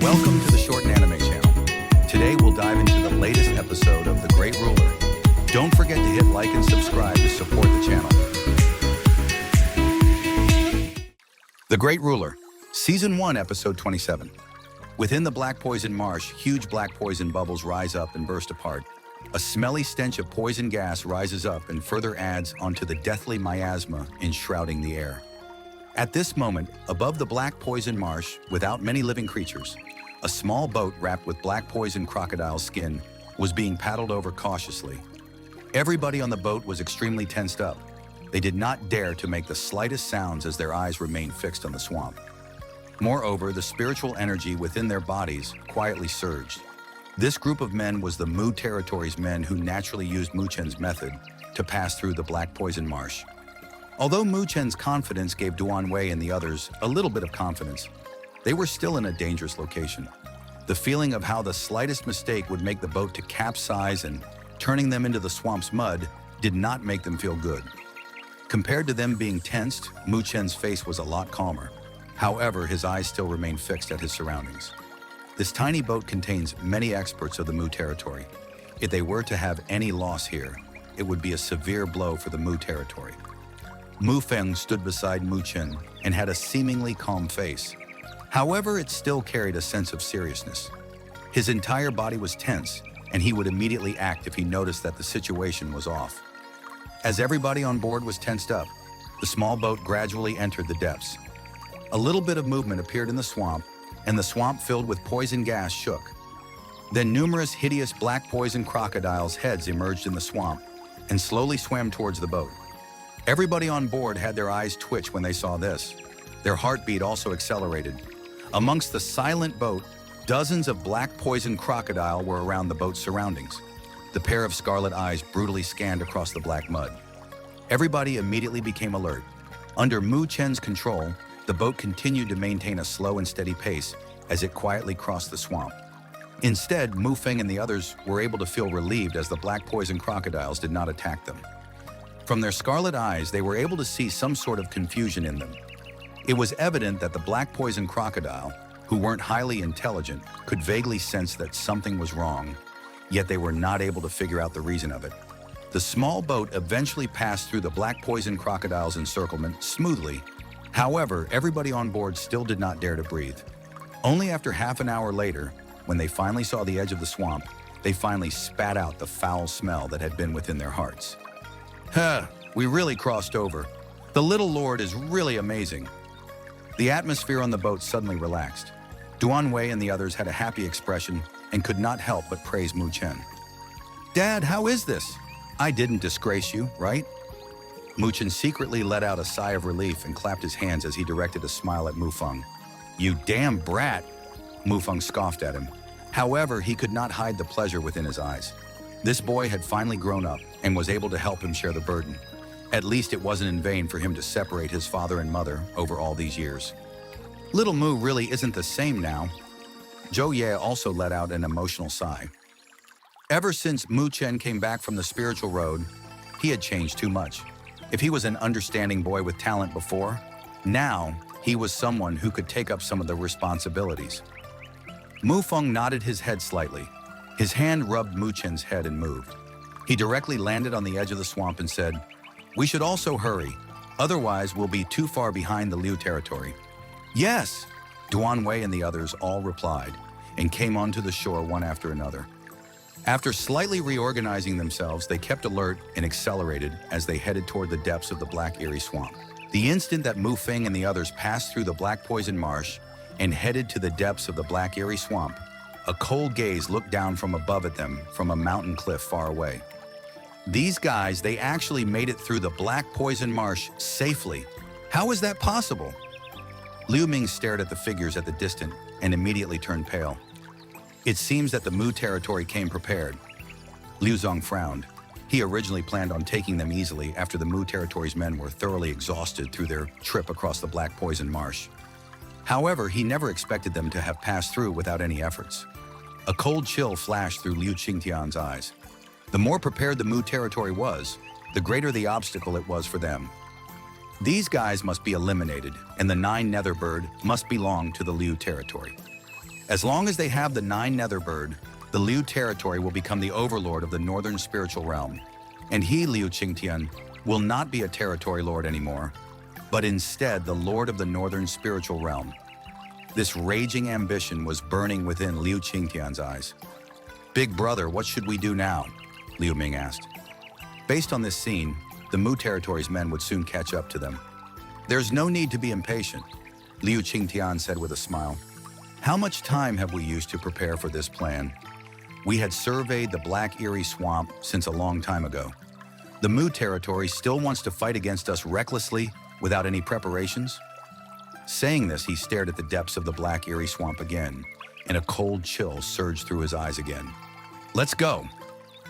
Welcome to the Shorten Anime channel. Today we'll dive into the latest episode of The Great Ruler. Don't forget to hit like and subscribe to support the channel. The Great Ruler, Season 1, Episode 27. Within the black poison marsh, huge black poison bubbles rise up and burst apart. A smelly stench of poison gas rises up and further adds onto the deathly miasma enshrouding the air. At this moment, above the black poison marsh, without many living creatures, a small boat wrapped with black poison crocodile skin was being paddled over cautiously. Everybody on the boat was extremely tensed up. They did not dare to make the slightest sounds as their eyes remained fixed on the swamp. Moreover, the spiritual energy within their bodies quietly surged. This group of men was the Mu Territory's men who naturally used Mu Chen's method to pass through the black poison marsh. Although Mu Chen's confidence gave Donghua and the others a little bit of confidence, they were still in a dangerous location. The feeling of how the slightest mistake would make the boat to capsize and turning them into the swamp's mud did not make them feel good. Compared to them being tensed, Mu Chen's face was a lot calmer. However, his eyes still remained fixed at his surroundings. This tiny boat contains many experts of the Mu Territory. If they were to have any loss here, it would be a severe blow for the Mu Territory. Mu Feng stood beside Mu Chen and had a seemingly calm face. However, it still carried a sense of seriousness. His entire body was tense, and he would immediately act if he noticed that the situation was off. As everybody on board was tensed up, the small boat gradually entered the depths. A little bit of movement appeared in the swamp, and the swamp filled with poison gas shook. Then numerous hideous black poison crocodiles' heads emerged in the swamp and slowly swam towards the boat. Everybody on board had their eyes twitch when they saw this. Their heartbeat also accelerated. Amongst the silent boat, dozens of black poison crocodile were around the boat's surroundings. The pair of scarlet eyes brutally scanned across the black mud. Everybody immediately became alert. Under Mu Chen's control, the boat continued to maintain a slow and steady pace as it quietly crossed the swamp. Instead, Mu Feng and the others were able to feel relieved as the black poison crocodiles did not attack them. From their scarlet eyes, they were able to see some sort of confusion in them. It was evident that the black poison crocodile, who weren't highly intelligent, could vaguely sense that something was wrong, yet they were not able to figure out the reason of it. The small boat eventually passed through the black poison crocodile's encirclement smoothly. However, everybody on board still did not dare to breathe. Only after half an hour later, when they finally saw the edge of the swamp, they finally spat out the foul smell that had been within their hearts. We really crossed over. The little lord is really amazing. The atmosphere on the boat suddenly relaxed. Donghua and the others had a happy expression and could not help but praise Mu Chen. "Dad, how is this? I didn't disgrace you, right?" Mu Chen secretly let out a sigh of relief and clapped his hands as he directed a smile at Mu Feng. "You damn brat!" Mu Feng scoffed at him. However, he could not hide the pleasure within his eyes. This boy had finally grown up and was able to help him share the burden. At least it wasn't in vain for him to separate his father and mother over all these years. Little Mu really isn't the same now. Zhou Ye also let out an emotional sigh. Ever since Mu Chen came back from the spiritual road, he had changed too much. If he was an understanding boy with talent before, now he was someone who could take up some of the responsibilities. Mu Feng nodded his head slightly. His hand rubbed Mu Chen's head and moved. He directly landed on the edge of the swamp and said, "We should also hurry, otherwise we'll be too far behind the Liu Territory." "Yes!" Donghua and the others all replied and came onto the shore one after another. After slightly reorganizing themselves, they kept alert and accelerated as they headed toward the depths of the Black Eerie Swamp. The instant that Mu Feng and the others passed through the Black Poison Marsh and headed to the depths of the Black Eerie Swamp, a cold gaze looked down from above at them from a mountain cliff far away. These guys, they actually made it through the Black Poison Marsh safely. How is that possible? Liu Ming stared at the figures at the distance and immediately turned pale. It seems that the Mu Territory came prepared. Liu Zong frowned. He originally planned on taking them easily after the Mu Territory's men were thoroughly exhausted through their trip across the Black Poison Marsh. However, he never expected them to have passed through without any efforts. A cold chill flashed through Liu Qingtian's eyes. The more prepared the Mu Territory was, the greater the obstacle it was for them. These guys must be eliminated, and the Nine Netherworld Bird must belong to the Liu Territory. As long as they have the Nine Netherworld Bird, the Liu territory will become the overlord of the Northern Spiritual Realm. And he, Liu Qingtian, will not be a territory lord anymore, but instead the lord of the Northern Spiritual Realm. This raging ambition was burning within Liu Qingtian's eyes. "Big brother, what should we do now?" Liu Ming asked. Based on this scene, the Mu territory's men would soon catch up to them. "There's no need to be impatient," Liu Qingtian said with a smile. "How much time have we used to prepare for this plan? We had surveyed the Black Eerie Swamp since a long time ago. The Mu territory still wants to fight against us recklessly without any preparations?" Saying this, he stared at the depths of the Black Eerie Swamp again, and a cold chill surged through his eyes again. "Let's go.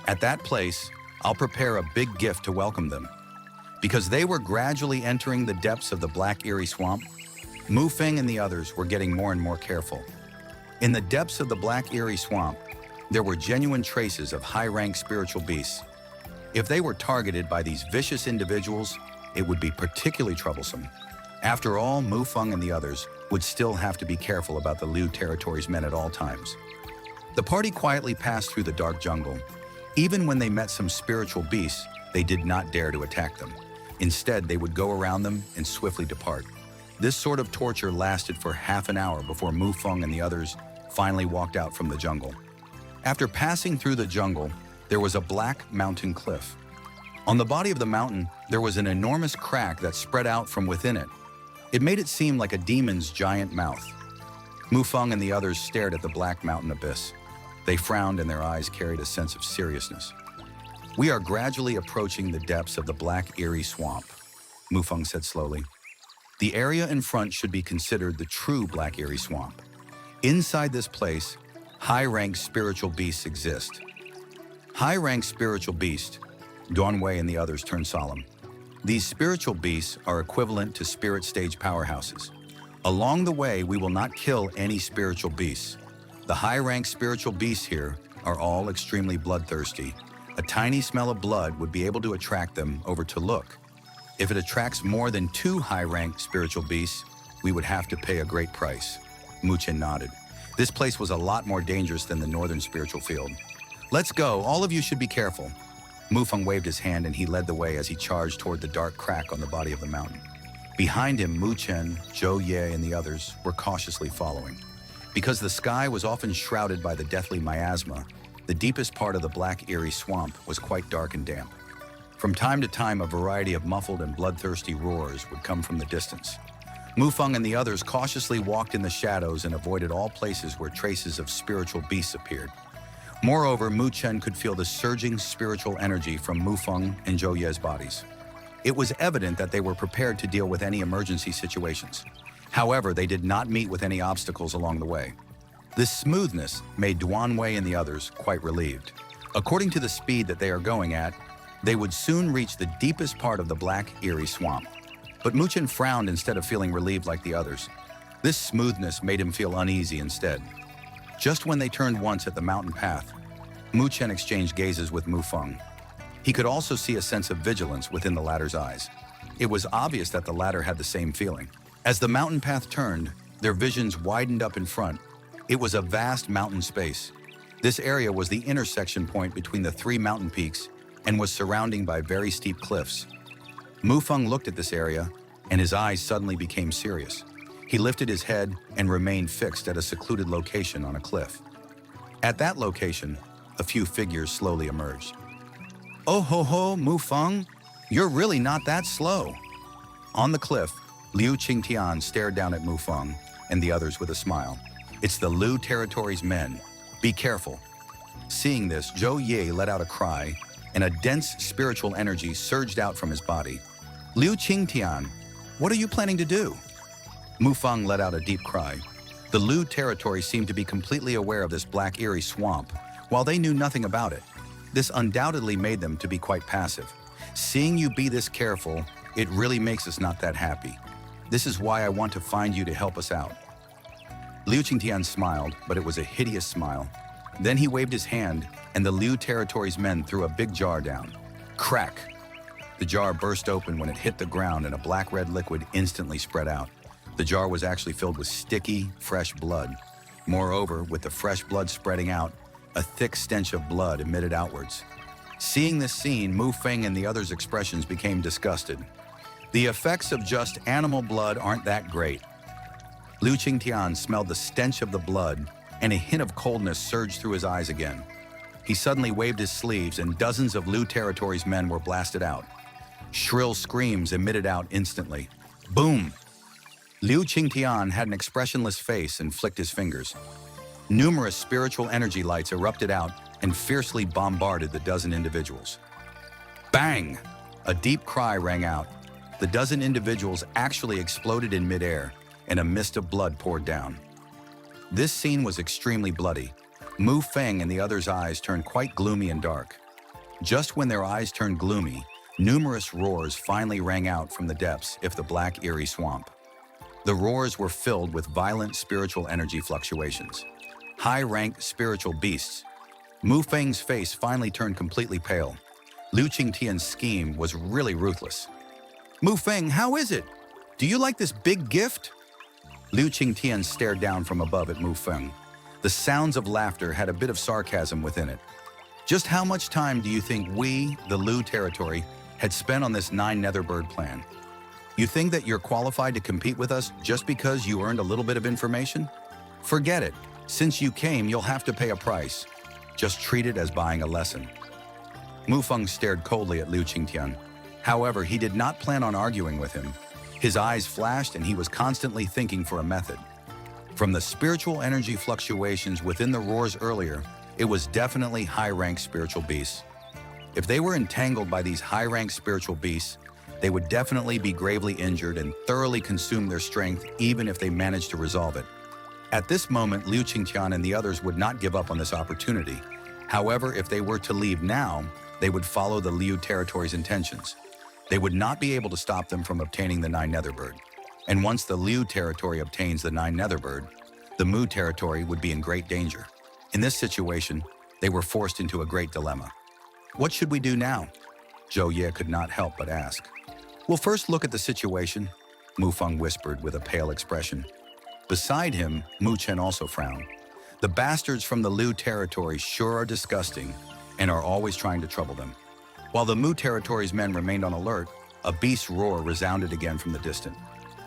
At that place, I'll prepare a big gift to welcome them." Because they were gradually entering the depths of the Black Eerie Swamp, Mu Feng and the others were getting more and more careful. In the depths of the Black Eerie Swamp, there were genuine traces of high-ranked spiritual beasts. If they were targeted by these vicious individuals, it would be particularly troublesome. After all, Mu Feng and the others would still have to be careful about the Liu territory's men at all times. The party quietly passed through the dark jungle. Even when they met some spiritual beasts, they did not dare to attack them. Instead, they would go around them and swiftly depart. This sort of torture lasted for half an hour before Mu Feng and the others finally walked out from the jungle. After passing through the jungle, there was a black mountain cliff. On the body of the mountain, there was an enormous crack that spread out from within it. It made it seem like a demon's giant mouth. Mu Feng and the others stared at the black mountain abyss. They frowned and their eyes carried a sense of seriousness. "We are gradually approaching the depths of the Black Eerie Swamp," Mu Feng said slowly. "The area in front should be considered the true Black Eerie Swamp. Inside this place, high-ranked spiritual beasts exist." High-ranked spiritual beast, Donghua and the others turned solemn. These spiritual beasts are equivalent to spirit stage powerhouses. Along the way, we will not kill any spiritual beasts. The high-ranked spiritual beasts here are all extremely bloodthirsty. A tiny smell of blood would be able to attract them over to look. If it attracts more than 2 high-ranked spiritual beasts, we would have to pay a great price. Mu Chen nodded. This place was a lot more dangerous than the northern spiritual field. "Let's go, all of you should be careful." Mu Feng waved his hand and he led the way as he charged toward the dark crack on the body of the mountain. Behind him, Mu Chen, Zhou Ye, and the others were cautiously following. Because the sky was often shrouded by the deathly miasma, the deepest part of the Black Eerie Swamp was quite dark and damp. From time to time, a variety of muffled and bloodthirsty roars would come from the distance. Mu Feng and the others cautiously walked in the shadows and avoided all places where traces of spiritual beasts appeared. Moreover, Mu Chen could feel the surging spiritual energy from Mu Feng and Zhou Ye's bodies. It was evident that they were prepared to deal with any emergency situations. However, they did not meet with any obstacles along the way. This smoothness made Donghua and the others quite relieved. According to the speed that they are going at, they would soon reach the deepest part of the Black Eerie Swamp. But Mu Chen frowned instead of feeling relieved like the others. This smoothness made him feel uneasy instead. Just when they turned once at the mountain path, Mu Chen exchanged gazes with Mu Feng. He could also see a sense of vigilance within the latter's eyes. It was obvious that the latter had the same feeling. As the mountain path turned, their visions widened up in front. It was a vast mountain space. This area was the intersection point between the 3 mountain peaks and was surrounded by very steep cliffs. Mu Feng looked at this area, and his eyes suddenly became serious. He lifted his head and remained fixed at a secluded location on a cliff. At that location, a few figures slowly emerged. "Oh ho ho, Mu Feng, you're really not that slow." On the cliff, Liu Qingtian stared down at Mu Feng and the others with a smile. "It's the Liu territory's men. Be careful." Seeing this, Zhou Ye let out a cry, and a dense spiritual energy surged out from his body. "Liu Qingtian, what are you planning to do?" Mu Feng let out a deep cry. The Liu territory seemed to be completely aware of this Black Eerie Swamp, while they knew nothing about it. This undoubtedly made them to be quite passive. "Seeing you be this careful, it really makes us not that happy. This is why I want to find you to help us out." Liu Qingtian smiled, but it was a hideous smile. Then he waved his hand, and the Liu territory's men threw a big jar down. Crack! The jar burst open when it hit the ground, and a black-red liquid instantly spread out. The jar was actually filled with sticky, fresh blood. Moreover, with the fresh blood spreading out, a thick stench of blood emitted outwards. Seeing this scene, Mu Feng and the others' expressions became disgusted. The effects of just animal blood aren't that great. Liu Qingtian smelled the stench of the blood, and a hint of coldness surged through his eyes again. He suddenly waved his sleeves, and dozens of Liu territory's men were blasted out. Shrill screams emitted out instantly. Boom! Liu Qingtian had an expressionless face and flicked his fingers. Numerous spiritual energy lights erupted out and fiercely bombarded the dozen individuals. Bang! A deep cry rang out. The dozen individuals actually exploded in midair, and a mist of blood poured down. This scene was extremely bloody. Mu Feng and the others' eyes turned quite gloomy and dark. Just when their eyes turned gloomy, numerous roars finally rang out from the depths of the black eerie swamp. The roars were filled with violent spiritual energy fluctuations. High-ranked spiritual beasts. Mu Feng's face finally turned completely pale. Liu Qingtian's scheme was really ruthless. Mu Feng, how is it? Do you like this big gift? Liu Qingtian stared down from above at Mu Feng. The sounds of laughter had a bit of sarcasm within it. Just how much time do you think we, the Liu territory, had spent on this Nine Netherworld Bird plan? You think that you're qualified to compete with us just because you earned a little bit of information? Forget it. Since you came, you'll have to pay a price. Just treat it as buying a lesson. Mu Feng stared coldly at Liu Qingtian. However, he did not plan on arguing with him. His eyes flashed and he was constantly thinking for a method. From the spiritual energy fluctuations within the roars earlier, it was definitely high-ranked spiritual beasts. If they were entangled by these high-ranked spiritual beasts, they would definitely be gravely injured and thoroughly consume their strength even if they managed to resolve it. At this moment, Liu Qingtian and the others would not give up on this opportunity. However, if they were to leave now, they would follow the Liu territory's intentions. They would not be able to stop them from obtaining the Nine Netherworld Bird. And once the Liu territory obtains the Nine Netherworld Bird, the Mu territory would be in great danger. In this situation, they were forced into a great dilemma. What should we do now? Zhou Ye could not help but ask. We'll first look at the situation, Mu Feng whispered with a pale expression. Beside him, Mu Chen also frowned. The bastards from the Liu territory sure are disgusting and are always trying to trouble them. While the Mu territory's men remained on alert, a beast's roar resounded again from the distance.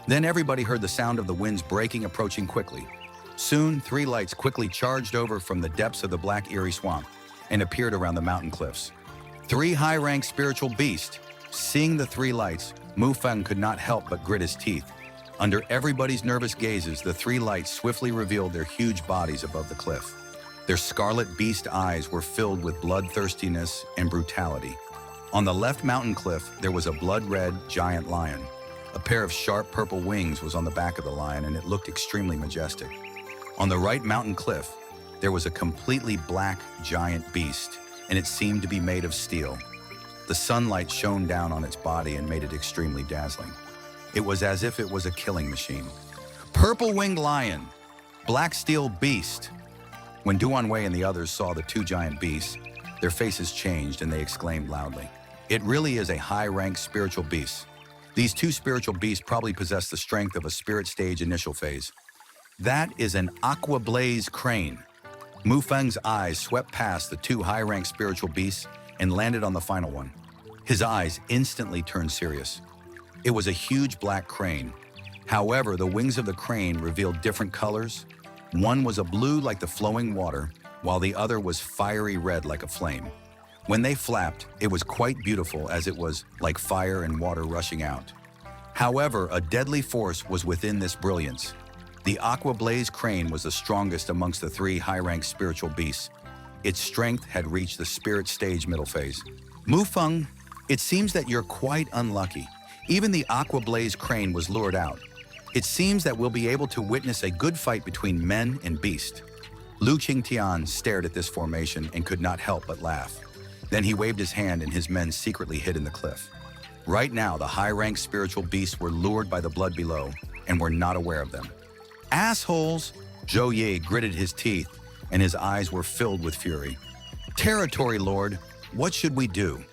Then everybody heard the sound of the winds breaking, approaching quickly. Soon, three lights quickly charged over from the depths of the black eerie swamp and appeared around the mountain cliffs. Three high-ranked spiritual beasts. Seeing the three lights, Mu Feng could not help but grit his teeth. Under everybody's nervous gazes, the three lights swiftly revealed their huge bodies above the cliff. Their scarlet beast eyes were filled with bloodthirstiness and brutality. On the left mountain cliff, there was a blood-red giant lion. A pair of sharp purple wings was on the back of the lion, and it looked extremely majestic. On the right mountain cliff, there was a completely black giant beast, and it seemed to be made of steel. The sunlight shone down on its body and made it extremely dazzling. It was as if it was a killing machine. Purple-winged lion, black steel beast. When Donghua and the others saw the two giant beasts, their faces changed and they exclaimed loudly. It really is a high-ranked spiritual beast. These two spiritual beasts probably possess the strength of a spirit stage initial phase. That is an aqua blaze crane. Mu Feng's eyes swept past the two high-ranked spiritual beasts and landed on the final one. His eyes instantly turned serious. It was a huge black crane. However, the wings of the crane revealed different colors. One was a blue like the flowing water, while the other was fiery red like a flame. When they flapped, it was quite beautiful as it was like fire and water rushing out. However, a deadly force was within this brilliance. The Aqua Blaze crane was the strongest amongst the three high-ranked spiritual beasts. Its strength had reached the spirit stage middle phase. Mu Feng, it seems that you're quite unlucky. Even the Aqua Blaze crane was lured out. It seems that we'll be able to witness a good fight between men and beast. Liu Qingtian stared at this formation and could not help but laugh. Then he waved his hand and his men secretly hid in the cliff. Right now, the high-ranked spiritual beasts were lured by the blood below and were not aware of them. Assholes! Zhou Ye gritted his teeth and his eyes were filled with fury. Territory Lord, what should we do?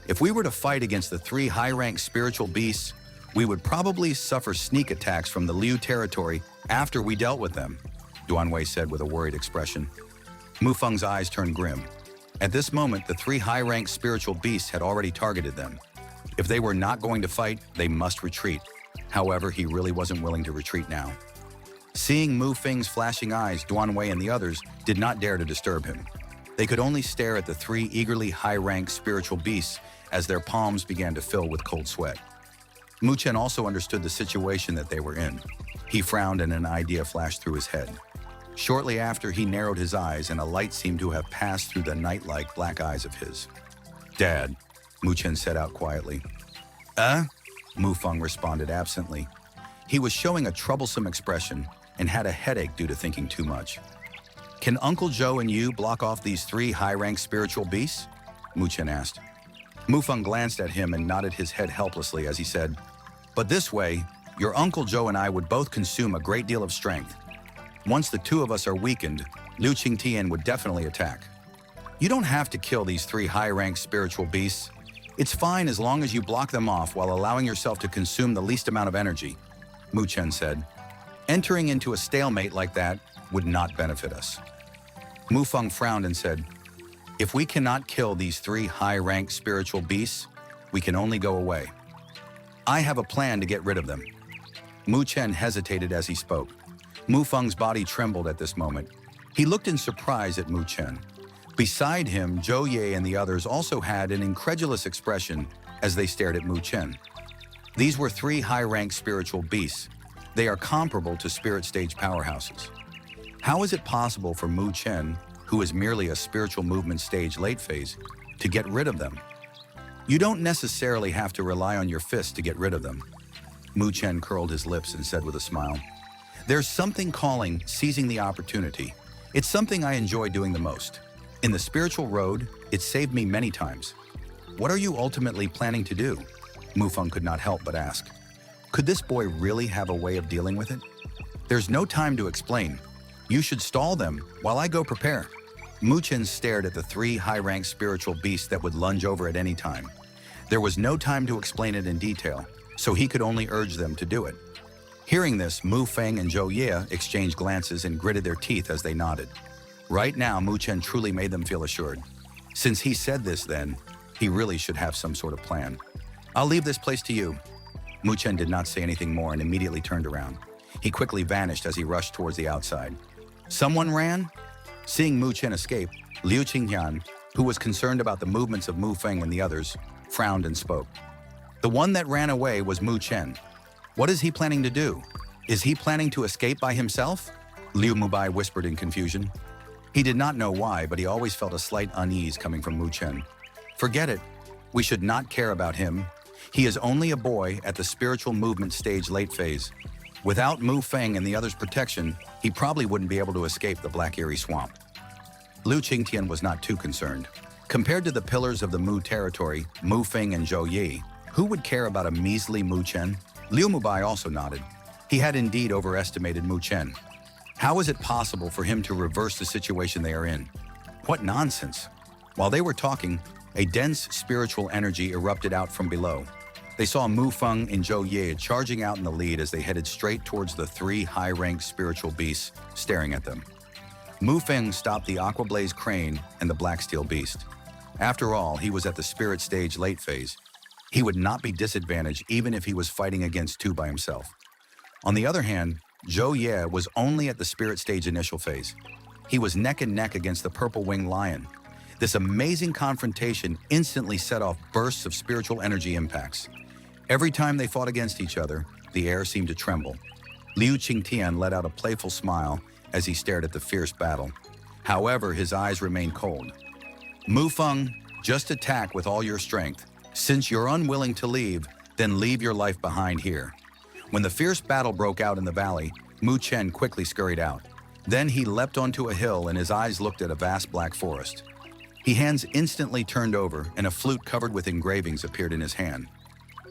If we were to fight against the three high-ranked spiritual beasts, we would probably suffer sneak attacks from the Liu territory after we dealt with them. Donghua said with a worried expression. Mufeng's eyes turned grim. At this moment, the three high-ranked spiritual beasts had already targeted them. If they were not going to fight, they must retreat. However, he really wasn't willing to retreat now. Seeing Mufeng's flashing eyes, Donghua and the others did not dare to disturb him. They could only stare at the three eagerly high-ranked spiritual beasts as their palms began to fill with cold sweat. Mu Chen also understood the situation that they were in. He frowned and an idea flashed through his head. Shortly after, he narrowed his eyes and a light seemed to have passed through the night-like black eyes of his. "Dad," Mu Chen said out quietly. Mufeng responded absently. He was showing a troublesome expression and had a headache due to thinking too much. "Can Uncle Joe and you block off these three high-ranked spiritual beasts?" Mu Chen asked. Mufeng glanced at him and nodded his head helplessly as he said, "But this way, your Uncle Joe and I would both consume a great deal of strength. Once the two of us are weakened, Liu Qingtian would definitely attack. You don't have to kill these three high-ranked spiritual beasts. It's fine as long as you block them off while allowing yourself to consume the least amount of energy," Mu Chen said. "Entering into a stalemate like that would not benefit us." Mufeng frowned and said, "If we cannot kill these three high-ranked spiritual beasts, we can only go away. I have a plan to get rid of them." Mu Chen hesitated as he spoke. Mufeng's body trembled at this moment. He looked in surprise at Mu Chen. Beside him, Zhou Ye and the others also had an incredulous expression as they stared at Mu Chen. These were three high-ranked spiritual beasts. They are comparable to spirit stage powerhouses. How is it possible for Mu Chen, who is merely a spiritual movement stage late phase, to get rid of them? You don't necessarily have to rely on your fist to get rid of them. Mu Chen curled his lips and said with a smile, "There's something calling seizing the opportunity. It's something I enjoy doing the most. In the spiritual road, it saved me many times. What are you ultimately planning to do?" Mufeng could not help but ask. Could this boy really have a way of dealing with it? "There's no time to explain. You should stall them while I go prepare." Mu Chen stared at the three high-ranked spiritual beasts that would lunge over at any time. There was no time to explain it in detail, so he could only urge them to do it. Hearing this, Mufeng and Zhou Ye exchanged glances and gritted their teeth as they nodded. Right now, Mu Chen truly made them feel assured. Since he said this then, he really should have some sort of plan. "I'll leave this place to you." Mu Chen did not say anything more and immediately turned around. He quickly vanished as he rushed towards the outside. Someone ran? Seeing Mu Chen escape, Liu Qingtian, who was concerned about the movements of Mufeng and the others, frowned and spoke. "The one that ran away was Mu Chen. What is he planning to do? Is he planning to escape by himself?" Liu Mubai whispered in confusion. He did not know why, but he always felt a slight unease coming from Mu Chen. "Forget it. We should not care about him. He is only a boy at the spiritual movement stage late phase. Without Mufeng and the others' protection, he probably wouldn't be able to escape the Black Eerie Swamp." Liu Qingtian was not too concerned. Compared to the pillars of the Mu territory, Mufeng and Zhou Ye, who would care about a measly Mu Chen? Liu Mubai also nodded. He had indeed overestimated Mu Chen. How is it possible for him to reverse the situation they are in? What nonsense! While they were talking, a dense spiritual energy erupted out from below. They saw Mufeng and Zhou Ye charging out in the lead as they headed straight towards the three high-ranked spiritual beasts staring at them. Mufeng stopped the Aquablaze Crane and the Black Steel Beast. After all, he was at the spirit stage late phase. He would not be disadvantaged even if he was fighting against two by himself. On the other hand, Zhou Ye was only at the spirit stage initial phase. He was neck and neck against the purple-winged lion. This amazing confrontation instantly set off bursts of spiritual energy impacts. Every time they fought against each other, the air seemed to tremble. Liu Qingtian let out a playful smile as he stared at the fierce battle. However, his eyes remained cold. "Mufeng, just attack with all your strength. Since you're unwilling to leave, then leave your life behind here." When the fierce battle broke out in the valley, Mu Chen quickly scurried out. Then he leapt onto a hill and his eyes looked at a vast black forest. His hands instantly turned over and a flute covered with engravings appeared in his hand.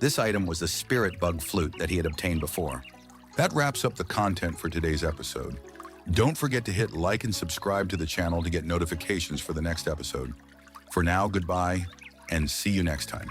This item was the spirit bug flute that he had obtained before. That wraps up the content for today's episode. Don't forget to hit like and subscribe to the channel to get notifications for the next episode. For now, goodbye, and see you next time.